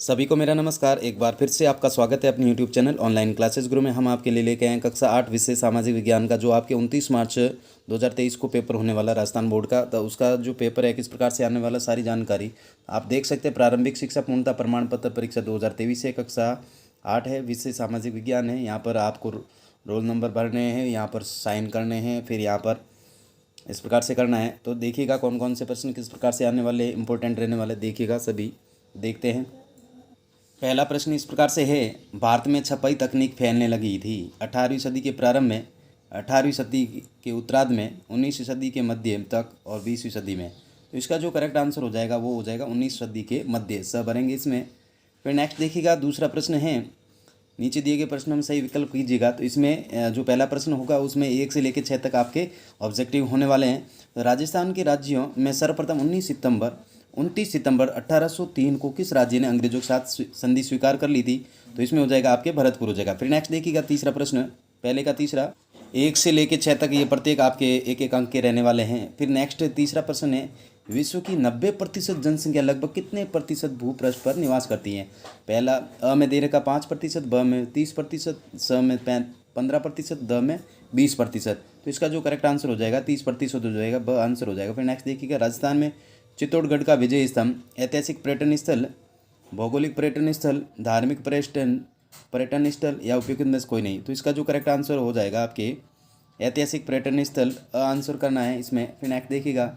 सभी को मेरा नमस्कार। एक बार फिर से आपका स्वागत है अपने यूट्यूब चैनल ऑनलाइन क्लासेस गुरु में। हम आपके लिए लेके आए हैं कक्षा 8 विषय सामाजिक विज्ञान का, जो आपके 29 मार्च 2023 को पेपर होने वाला राजस्थान बोर्ड का। तो उसका जो पेपर है किस प्रकार से आने वाला, सारी जानकारी आप देख सकते हैं। प्रारंभिक शिक्षा पूर्णता प्रमाण पत्र परीक्षा 2023 है, कक्षा 8 है, विषय सामाजिक विज्ञान है। यहाँ पर आपको रोल नंबर भरने हैं, यहाँ पर साइन करने हैं, फिर यहाँ पर इस प्रकार से करना है। तो देखिएगा कौन कौन से प्रश्न किस प्रकार से आने वाले, इंपॉर्टेंट रहने वाले, देखिएगा सभी। देखते हैं। पहला प्रश्न इस प्रकार से है, भारत में छपाई तकनीक फैलने लगी थी 18वीं सदी के प्रारंभ में, 18वीं सदी के उत्तरार्ध में, 19वीं सदी के मध्य तक और 20वीं सदी में। तो इसका जो करेक्ट आंसर हो जाएगा वो हो जाएगा 19 सदी के मध्य। स भरेंगे इसमें। फिर नेक्स्ट देखिएगा, दूसरा प्रश्न है, नीचे दिए गए प्रश्नों में सही विकल्प कीजिएगा। तो इसमें जो पहला प्रश्न होगा उसमें 1 से लेकर 6 तक आपके ऑब्जेक्टिव होने वाले हैं। तो राजस्थान के राज्यों में सर्वप्रथम 29 सितंबर 1803 को किस राज्य ने अंग्रेजों के साथ संधि स्वीकार कर ली थी? तो इसमें हो जाएगा आपके भरतपुर हो जाएगा। फिर नेक्स्ट देखिएगा, तीसरा प्रश्न, पहले का तीसरा, 1 से लेकर 6 तक ये प्रत्येक आपके एक एक अंक के रहने वाले हैं। फिर नेक्स्ट तीसरा प्रश्न है, विश्व की 90% जनसंख्या लगभग कितने प्रतिशत भूपृष्ठ पर निवास करती है? पहला अ में दे रखा 5%, ब में 30%, स में 15%, द में 20%। तो इसका जो करेक्ट आंसर हो जाएगा 30% हो जाएगा, ब आंसर हो जाएगा। फिर नेक्स्ट देखिएगा, राजस्थान में चित्तौड़गढ़ का विजय स्तंभ ऐतिहासिक पर्यटन स्थल, भौगोलिक पर्यटन स्थल, धार्मिक पर्यटन स्थल या उपयुक्त में से कोई नहीं। तो इसका जो करेक्ट आंसर हो जाएगा आपके ऐतिहासिक पर्यटन स्थल, आंसर करना है इसमें। फिर नेक्स्ट देखिएगा,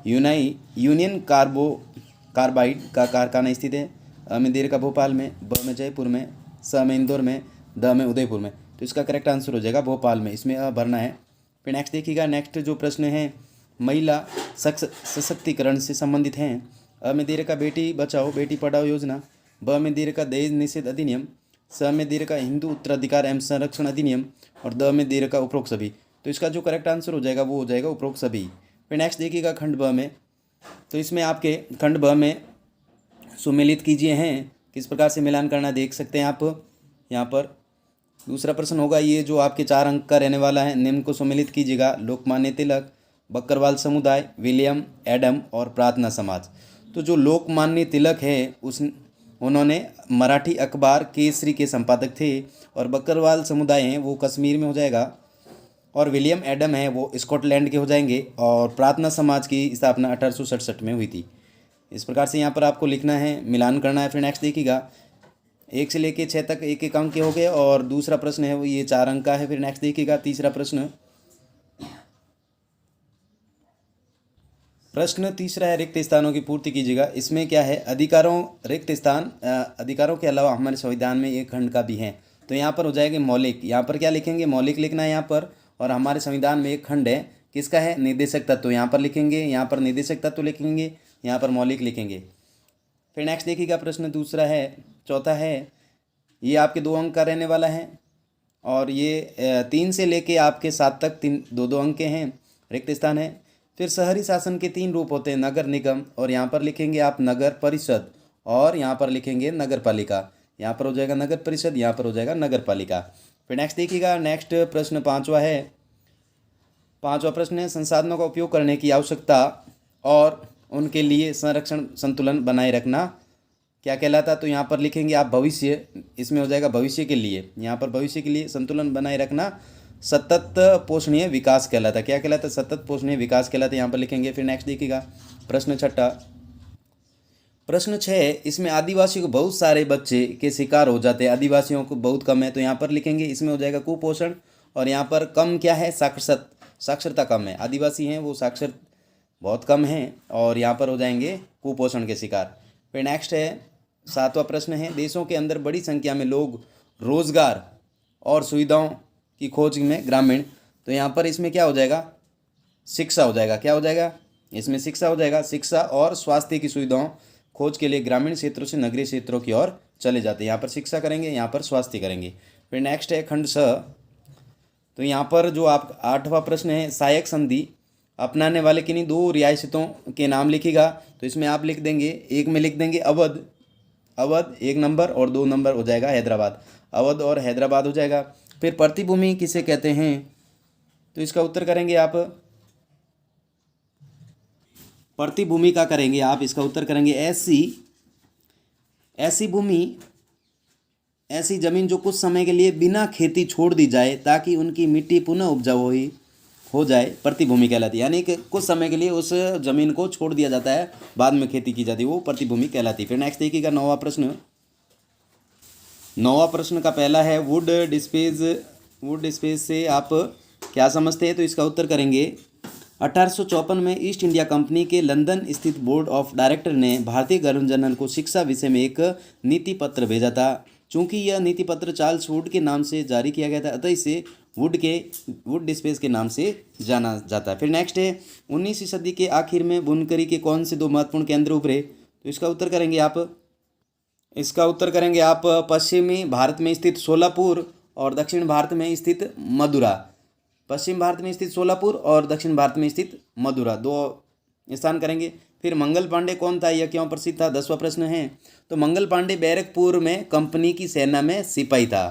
यूनियन कार्बाइड का कारखाना स्थित है। अ में देर का भोपाल में, ब में जयपुर में, स में इंदौर में, द में उदयपुर में। तो इसका करेक्ट आंसर हो जाएगा भोपाल में, इसमें भरना है। फिर नेक्स्ट देखिएगा, नेक्स्ट जो प्रश्न है महिला सशक्तिकरण से संबंधित हैं। अ में देर का बेटी बचाओ बेटी पढ़ाओ योजना, ब में देर का दहेज निषेध अधिनियम, स में देर का हिंदू उत्तराधिकार एवं संरक्षण अधिनियम और द में देर का उपरोक्त सभी। तो इसका जो करेक्ट आंसर हो जाएगा वो हो जाएगा उपरोक्त सभी। फिर नेक्स्ट देखिएगा खंड ब में, तो इसमें आपके खंड ब में सुमेलित कीजिए हैं, किस प्रकार से मिलान करना देख सकते हैं आप यहाँ पर। दूसरा प्रश्न होगा ये जो आपके 4 अंक का रहने वाला है, निम्न को सुमेलित कीजिएगा, लोकमान्य तिलक, बकरवाल समुदाय, विलियम एडम और प्रार्थना समाज। तो जो लोकमान्य तिलक है उन्होंने मराठी अखबार केसरी के संपादक थे, और बकरवाल समुदाय हैं वो कश्मीर में हो जाएगा, और विलियम एडम है वो स्कॉटलैंड के हो जाएंगे, और प्रार्थना समाज की स्थापना 1867 में हुई थी। इस प्रकार से यहाँ पर आपको लिखना है, मिलान करना है। फिर नेक्स्ट देखिएगा, 1 से लेकर 6 तक एक एक अंक के हो गए, और दूसरा प्रश्न है वो ये 4 अंक का है। फिर नेक्स्ट देखिएगा, तीसरा प्रश्न तीसरा है, रिक्त स्थानों की पूर्ति कीजिएगा। इसमें क्या है, रिक्त स्थान अधिकारों के अलावा हमारे संविधान में एक खंड का भी है। तो यहाँ पर हो जाएगा मौलिक, यहाँ पर क्या लिखेंगे, मौलिक लिखना है यहाँ पर। और हमारे संविधान में एक खंड है, किसका है, निर्देशक तत्व, यहाँ पर लिखेंगे, यहाँ पर निर्देशक तत्व लिखेंगे, यहाँ पर मौलिक लिखेंगे। फिर नेक्स्ट देखिएगा, प्रश्न दूसरा है, चौथा है, ये आपके 2 अंक का रहने वाला है, और ये 3 से लेके आपके 7 तक 2-2 अंक के हैं, रिक्त स्थान है। फिर शहरी शासन के 3 रूप होते हैं, नगर निगम, और यहाँ पर लिखेंगे आप नगर परिषद, और यहाँ पर लिखेंगे नगर पालिका। यहाँ पर हो जाएगा नगर परिषद, यहाँ पर हो जाएगा नगर पालिका। फिर नेक्स्ट देखिएगा, नेक्स्ट प्रश्न पाँचवा प्रश्न है, संसाधनों का उपयोग करने की आवश्यकता और उनके लिए संरक्षण संतुलन बनाए रखना क्या कहलाता? तो यहाँ पर लिखेंगे आप भविष्य, इसमें हो जाएगा भविष्य के लिए, यहाँ पर भविष्य के लिए संतुलन बनाए रखना सतत पोषणीय विकास कहलाता। क्या कहलाता? सतत पोषणीय विकास कहलाता, यहाँ पर लिखेंगे। फिर नेक्स्ट देखिएगा, प्रश्न छठा, प्रश्न 6, इसमें आदिवासियों को बहुत सारे बच्चे के शिकार हो जाते हैं, आदिवासियों को बहुत कम है। तो यहाँ पर लिखेंगे, इसमें हो जाएगा कुपोषण, और यहाँ पर कम क्या है, साक्षरता कम है, आदिवासी हैं वो साक्षर बहुत कम हैं, और यहाँ पर हो जाएंगे कुपोषण के शिकार। फिर नेक्स्ट है 7वां प्रश्न है, देशों के अंदर बड़ी संख्या में लोग रोजगार और सुविधाओं की खोज में ग्रामीण। तो यहाँ पर इसमें क्या हो जाएगा, शिक्षा हो जाएगा। क्या हो जाएगा, इसमें शिक्षा हो जाएगा, शिक्षा और स्वास्थ्य की सुविधाओं खोज के लिए ग्रामीण क्षेत्रों से नगरीय क्षेत्रों की ओर चले जाते हैं। यहाँ पर शिक्षा करेंगे, यहाँ पर स्वास्थ्य करेंगे। फिर नेक्स्ट है खंड स, तो यहाँ पर जो आप 8वां प्रश्न है, सहायक संधि अपनाने वाले किन्हीं 2 रियासतों के नाम लिखिएगा। तो इसमें आप लिख देंगे, एक में लिख देंगे अवध 1 नंबर, और 2 नंबर हो जाएगा हैदराबाद, अवध और हैदराबाद हो जाएगा। फिर प्रतिभूमि किसे कहते हैं? तो इसका उत्तर करेंगे आप, प्रतिभूमि का करेंगे आप, इसका उत्तर करेंगे SC ऐसी भूमि, ऐसी जमीन जो कुछ समय के लिए बिना खेती छोड़ दी जाए ताकि उनकी मिट्टी पुनः उपजाऊ हो जाए, प्रतिभूमि कहलाती है। यानी कि कुछ समय के लिए उस जमीन को छोड़ दिया जाता है, बाद में खेती की जाती है, वो प्रतिभूमि कहलाती है। फिर नेक्स्ट देखिएगा नौवां प्रश्न। नौवां प्रश्न का पहला है वुड डिस्पेज। वुड डिस्पेज से आप क्या समझते हैं? तो इसका उत्तर करेंगे 1854 में ईस्ट इंडिया कंपनी के लंदन स्थित बोर्ड ऑफ डायरेक्टर ने भारतीय गवर्नर जनरल को शिक्षा विषय में एक नीति पत्र भेजा था। चूंकि यह नीति पत्र चार्ल्स वुड के नाम से जारी किया गया था, अतः इसे वुड डिस्पेज के नाम से जाना जाता है। फिर नेक्स्ट है 19वीं सदी के आखिर में बुनकरी के कौन से दो महत्वपूर्ण केंद्र उभरे? तो इसका उत्तर करेंगे आप पश्चिमी भारत में स्थित सोलापुर और दक्षिण भारत में स्थित मदुरा। पश्चिम भारत में स्थित सोलापुर और दक्षिण भारत में स्थित मदुरा, दो स्थान करेंगे। फिर मंगल पांडे कौन था, यह क्यों प्रसिद्ध था? 10वां प्रश्न है। तो मंगल पांडे बैरकपुर में कंपनी की सेना में सिपाही था।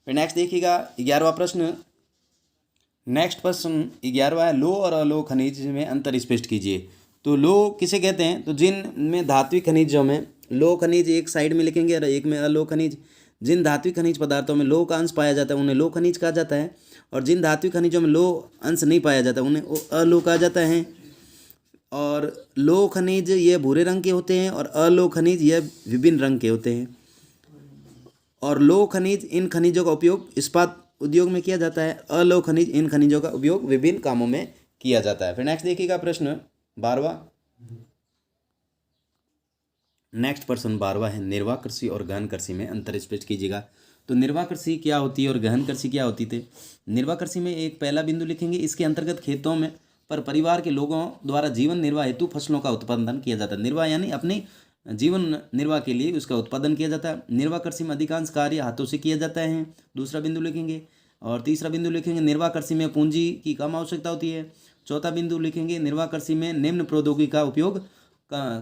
फिर नेक्स्ट देखिएगा 11वां प्रश्न। नेक्स्ट प्रश्न 11वां है लौह और अलोह खनिज में अंतर स्पष्ट कीजिए। तो लौह किसे कहते हैं? तो जिनमें धात्विक खनिजों में लौह खनिज एक साइड में लिखेंगे और एक में अलोह खनिज। जिन धात्विक खनिज पदार्थों में लौह का अंश पाया जाता है उन्हें लौह खनिज कहा जाता है, और जिन धात्विक खनिजों में लौह अंश नहीं पाया जाता उन्हें अलोह कहा जाता है। और लौह खनिज ये भूरे रंग के होते हैं और अलोह खनिज ये विभिन्न रंग के होते हैं। और लौह खनिज इन खनिजों का उपयोग इस्पात उद्योग में किया जाता है, अलोह खनिज इन खनिजों का उपयोग विभिन्न कामों में किया जाता है। फिर नेक्स्ट देखिएगा प्रश्न 12वां। नेक्स्ट प्रश्न 12वां है निर्वाह कृषि और गहन कृषि में अंतर स्पष्ट कीजिएगा। तो निर्वाह कृषि क्या होती है और गहन कृषि क्या होती थे? निर्वाह कृषि में एक पहला बिंदु लिखेंगे, इसके अंतर्गत खेतों में पर परिवार के लोगों द्वारा जीवन निर्वाह हेतु फसलों का उत्पादन किया जाता है। निर्वाह यानी अपने जीवन निर्वाह के लिए उसका उत्पादन किया जाता है। निर्वाह कृषि में अधिकांश कार्य हाथों से किया जाता है, दूसरा बिंदु लिखेंगे। और तीसरा बिंदु लिखेंगे निर्वाह कृषि में पूंजी की कम आवश्यकता होती है। चौथा बिंदु लिखेंगे निर्वाह कृषि में निम्न प्रौद्योगिकी का उपयोग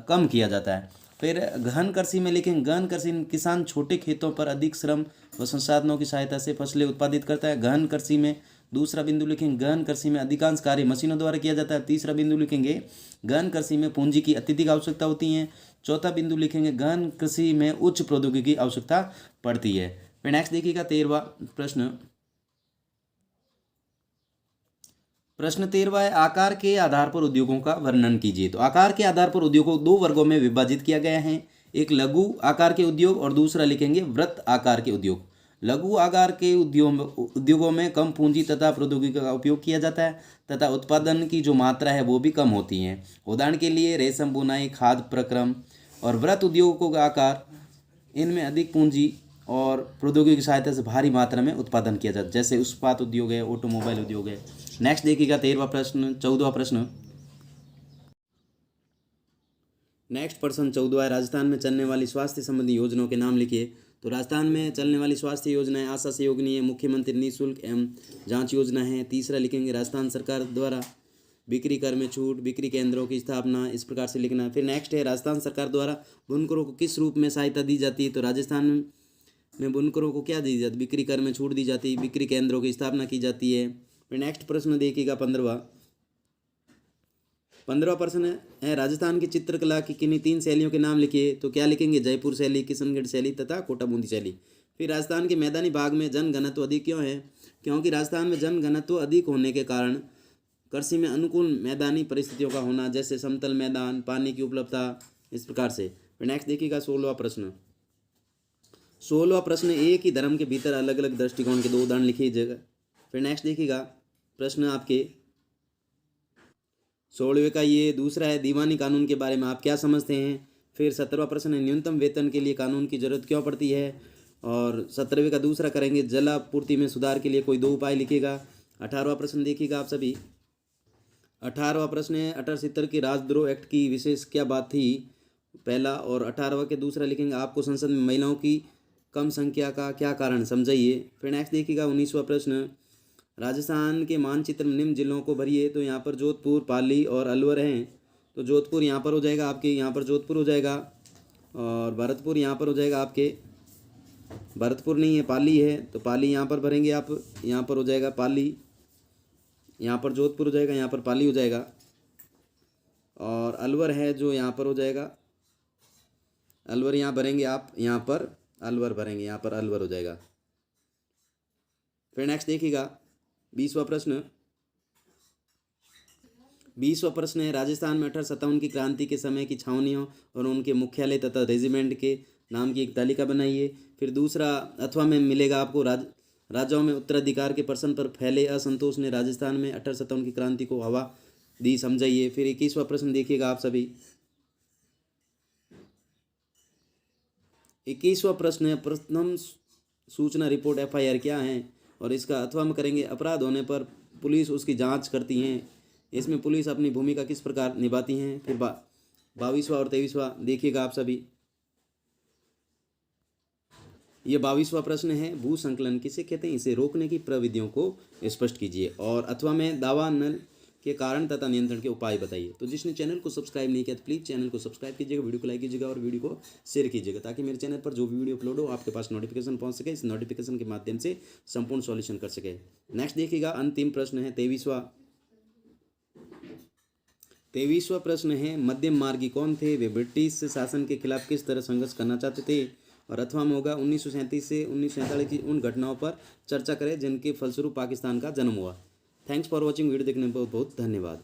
कम किया जाता है। फिर गहन कृषि में लिखेंगे गहन कृषि किसान छोटे खेतों पर अधिक श्रम व संसाधनों की सहायता से फसलें उत्पादित करता है। गहन कृषि में दूसरा बिंदु लिखेंगे गहन कृषि में अधिकांश कार्य मशीनों द्वारा किया जाता है। तीसरा बिंदु लिखेंगे गहन कृषि में पूंजी की अत्यधिक आवश्यकता होती है। चौथा बिंदु लिखेंगे गहन कृषि में उच्च प्रौद्योगिकी की आवश्यकता पड़ती है। फिर नेक्स्ट देखिएगा 13वां प्रश्न। प्रश्न 13वां है आकार के आधार पर उद्योगों का वर्णन कीजिए। तो आकार के आधार पर उद्योगों को दो वर्गों में विभाजित किया गया है, एक लघु आकार के उद्योग और दूसरा लिखेंगे वृत्त आकार के उद्योग। लघु आकार के उद्योगों में कम पूंजी तथा प्रौद्योगिकी का उपयोग किया जाता है तथा उत्पादन की जो मात्रा है वो भी कम होती है। उदाहरण के लिए रेशम बुनाई, खाद्य प्रक्रम। और वृत्त उद्योगों का आकार, इनमें अधिक पूंजी और प्रौद्योगिकी की सहायता से भारी मात्रा में उत्पादन किया जाता है, जैसे इस्पात उद्योग है, ऑटोमोबाइल उद्योग है। नेक्स्ट देखिएगा 13वां प्रश्न 14वां प्रश्न। नेक्स्ट प्रश्न 14 है राजस्थान में चलने वाली स्वास्थ्य संबंधी योजनाओं के नाम लिखिए। तो राजस्थान में चलने वाली स्वास्थ्य योजनाएं आशा सहयोगिनी है, मुख्यमंत्री निःशुल्क एवं जांच योजना है। तीसरा लिखेंगे राजस्थान सरकार द्वारा बिक्री कर में छूट, बिक्री केंद्रों की स्थापना, इस प्रकार से लिखना है। फिर नेक्स्ट है राजस्थान सरकार द्वारा बुनकरों को किस रूप में सहायता दी जाती है। तो राजस्थान में बुनकरों को क्या दी जाती है? बिक्री कर में छूट दी जाती है, बिक्री केंद्रों की स्थापना की जाती है। फिर नेक्स्ट प्रश्न देखिएगा 15वां प्रश्न है राजस्थान की चित्रकला की किन्हीं 3 शैलियों के नाम लिखिए। तो क्या लिखेंगे? जयपुर शैली, किशनगढ़ शैली तथा कोटा बूंदी शैली। फिर राजस्थान के मैदानी भाग में जनघनत्व अधिक क्यों है? क्योंकि राजस्थान में जनघनत्व अधिक होने के कारण कृषि में अनुकूल मैदानी परिस्थितियों का होना, जैसे समतल मैदान, पानी की उपलब्धता, इस प्रकार से। फिर नेक्स्ट देखिएगा 16वां प्रश्न। 16वां प्रश्न एक ही धर्म के भीतर अलग अलग दृष्टिकोण के 2 उदाहरण लिखिएगा। फिर नेक्स्ट देखिएगा प्रश्न आपके 16वें का ये दूसरा है दीवानी कानून के बारे में आप क्या समझते हैं। फिर 17वां प्रश्न है न्यूनतम वेतन के लिए कानून की जरूरत क्यों पड़ती है। और 17वें का दूसरा करेंगे जलापूर्ति में सुधार के लिए कोई 2 उपाय लिखिएगा। 18वां प्रश्न देखिएगा आप सभी। 18वां प्रश्न है 1870 की राजद्रोह एक्ट की विशेष क्या बात थी, पहला। और 18वां के दूसरा लिखेंगे आपको संसद में महिलाओं की कम संख्या का क्या कारण समझाइए। फिर नेक्स्ट देखिएगा 19वां प्रश्न राजस्थान के मानचित्र में निम्न जिलों को भरिए। तो यहाँ पर जोधपुर, पाली और अलवर हैं। तो जोधपुर यहाँ पर हो जाएगा आपके, यहाँ पर जोधपुर हो जाएगा। और भरतपुर यहाँ पर हो जाएगा आपके, भरतपुर नहीं है, पाली है, तो पाली यहाँ पर भरेंगे आप, यहाँ पर हो जाएगा पाली, यहाँ पर जोधपुर हो जाएगा, यहाँ पर पाली हो जाएगा। और अलवर है जो यहाँ पर हो जाएगा, अलवर यहाँ भरेंगे आप, यहाँ पर अलवर भरेंगे, यहाँ पर अलवर हो जाएगा। फिर नेक्स्ट देखिएगा 20वां प्रश्न। 20वां प्रश्न है, राजस्थान में 1857 की क्रांति के समय की छावनियों और उनके मुख्यालय तथा रेजिमेंट के नाम की एक तालिका बनाइए। फिर दूसरा अथवा में मिलेगा आपको, राजाओं में उत्तराधिकार के प्रश्न पर फैले असंतोष ने राजस्थान में 1857 की क्रांति को हवा दी, समझाइए। फिर 21वां प्रश्न देखिएगा आप सभी। 21वां प्रश्न है, प्रथम सूचना रिपोर्ट FIR क्या है, और इसका अथवा में करेंगे, अपराध होने पर पुलिस उसकी जांच करती हैं, इसमें पुलिस अपनी भूमिका किस प्रकार निभाती हैं। फिर 22वां और 23वां देखिएगा आप सभी। ये 22वां प्रश्न है, भू संकलन किसे कहते हैं, इसे रोकने की प्रविधियों को स्पष्ट कीजिए। और अथवा में दावा नल के कारण तथा नियंत्रण के उपाय बताइए। तो जिसने चैनल को सब्सक्राइब नहीं किया तो प्लीज़ चैनल को सब्सक्राइब कीजिएगा, वीडियो को लाइक कीजिएगा और वीडियो को शेयर कीजिएगा, ताकि मेरे चैनल पर जो भी वीडियो अपलोड हो आपके पास नोटिफिकेशन पहुंच सके, इस नोटिफिकेशन के माध्यम से संपूर्ण सॉल्यूशन कर सके। नेक्स्ट देखिएगा, अंतिम प्रश्न है 23वां प्रश्न है, मध्यम मार्गी कौन थे, वे ब्रिटिश शासन के खिलाफ किस तरह संघर्ष करना चाहते थे। और अथवा में होगा 1937 से 1947 की उन घटनाओं पर चर्चा करें जिनके फलस्वरूप पाकिस्तान का जन्म हुआ। थैंक्स फॉर वॉचिंग, वीडियो देखने में बहुत बहुत धन्यवाद।